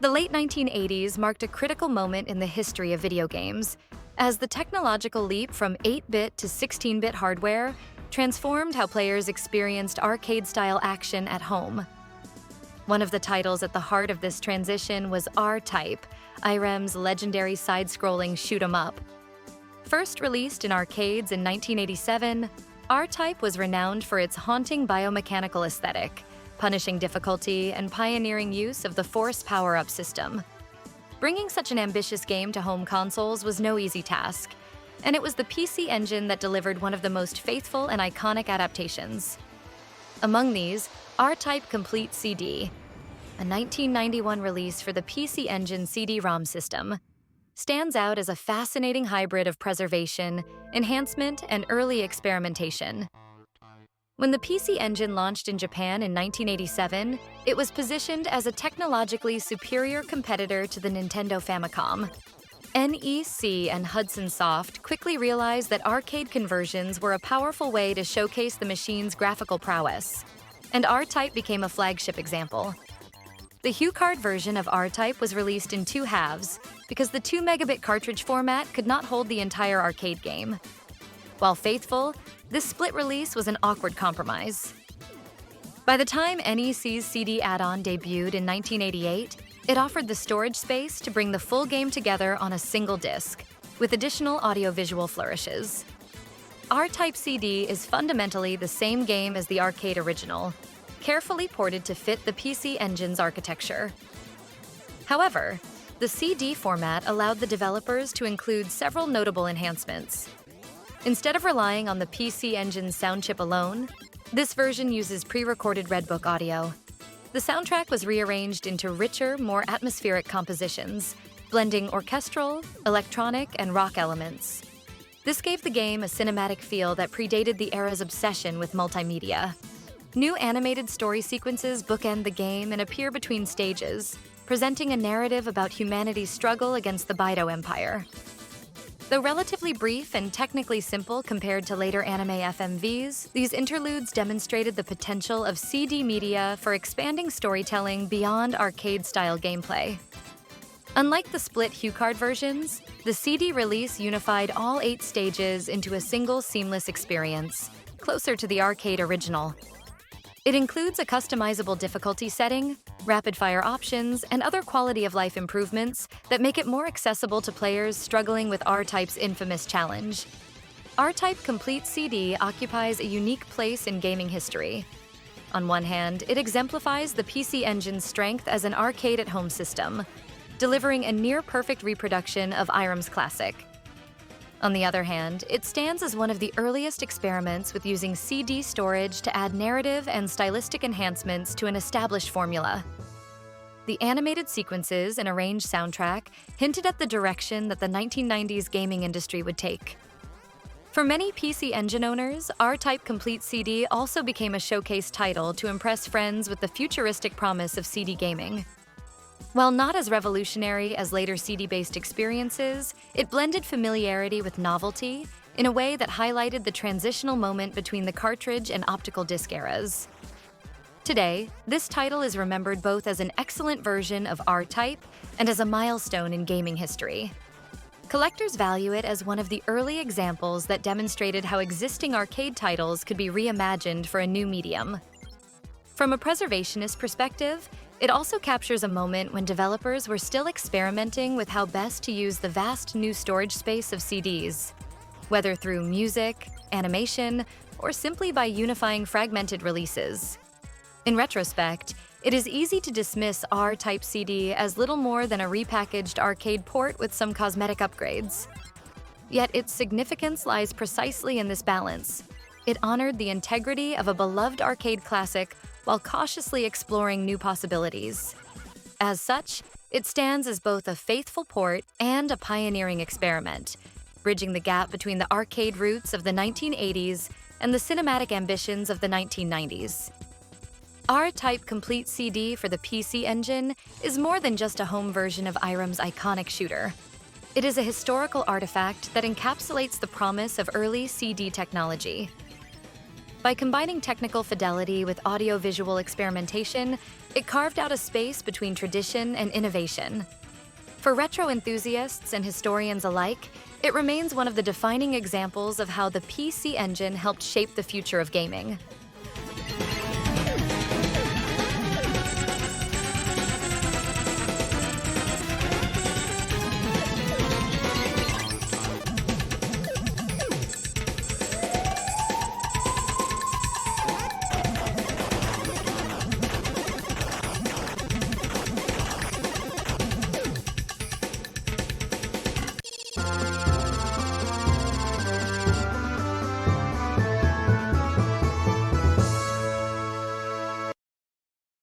The late 1980s marked a critical moment in the history of video games, as the technological leap from 8-bit to 16-bit hardware transformed how players experienced arcade-style action at home. One of the titles at the heart of this transition was R-Type, Irem's legendary side-scrolling shoot-'em-up. First released in arcades in 1987, R-Type was renowned for its haunting biomechanical aesthetic, punishing difficulty and pioneering use of the Force power-up system. Bringing such an ambitious game to home consoles was no easy task, and it was the PC Engine that delivered one of the most faithful and iconic adaptations. Among these, R-Type Complete CD, a 1991 release for the PC Engine CD-ROM system, stands out as a fascinating hybrid of preservation, enhancement, and early experimentation. When the PC Engine launched in Japan in 1987, it was positioned as a technologically superior competitor to the Nintendo Famicom. NEC and Hudson Soft quickly realized that arcade conversions were a powerful way to showcase the machine's graphical prowess, and R-Type became a flagship example. The HuCard version of R-Type was released in 2 halves because the 2-megabit cartridge format could not hold the entire arcade game. While faithful, this split release was an awkward compromise. By the time NEC's CD add-on debuted in 1988, it offered the storage space to bring the full game together on a single disc, with additional audio-visual flourishes. R-Type CD is fundamentally the same game as the arcade original, carefully ported to fit the PC Engine's architecture. However, the CD format allowed the developers to include several notable enhancements. Instead of relying on the PC Engine's sound chip alone, this version uses pre-recorded Redbook audio. The soundtrack was rearranged into richer, more atmospheric compositions, blending orchestral, electronic, and rock elements. This gave the game a cinematic feel that predated the era's obsession with multimedia. New animated story sequences bookend the game and appear between stages, presenting a narrative about humanity's struggle against the Bydo Empire. Though relatively brief and technically simple compared to later anime FMVs, these interludes demonstrated the potential of CD media for expanding storytelling beyond arcade-style gameplay. Unlike the split HuCard versions, the CD release unified all 8 stages into a single seamless experience, closer to the arcade original. It includes a customizable difficulty setting, rapid-fire options, and other quality-of-life improvements that make it more accessible to players struggling with R-Type's infamous challenge. R-Type Complete CD occupies a unique place in gaming history. On one hand, it exemplifies the PC Engine's strength as an arcade-at-home system, delivering a near-perfect reproduction of Irem's classic. On the other hand, it stands as one of the earliest experiments with using CD storage to add narrative and stylistic enhancements to an established formula. The animated sequences and arranged soundtrack hinted at the direction that the 1990s gaming industry would take. For many PC Engine owners, R-Type Complete CD also became a showcase title to impress friends with the futuristic promise of CD gaming. While not as revolutionary as later CD-based experiences, it blended familiarity with novelty in a way that highlighted the transitional moment between the cartridge and optical disc eras. Today, this title is remembered both as an excellent version of R-Type and as a milestone in gaming history. Collectors value it as one of the early examples that demonstrated how existing arcade titles could be reimagined for a new medium. From a preservationist perspective, it also captures a moment when developers were still experimenting with how best to use the vast new storage space of CDs, whether through music, animation, or simply by unifying fragmented releases. In retrospect, it is easy to dismiss R-Type CD as little more than a repackaged arcade port with some cosmetic upgrades. Yet its significance lies precisely in this balance. It honored the integrity of a beloved arcade classic while cautiously exploring new possibilities. As such, it stands as both a faithful port and a pioneering experiment, bridging the gap between the arcade roots of the 1980s and the cinematic ambitions of the 1990s. R-Type Complete CD for the PC Engine is more than just a home version of Irem's iconic shooter. It is a historical artifact that encapsulates the promise of early CD technology. By combining technical fidelity with audio-visual experimentation, it carved out a space between tradition and innovation. For retro enthusiasts and historians alike, it remains one of the defining examples of how the PC Engine helped shape the future of gaming.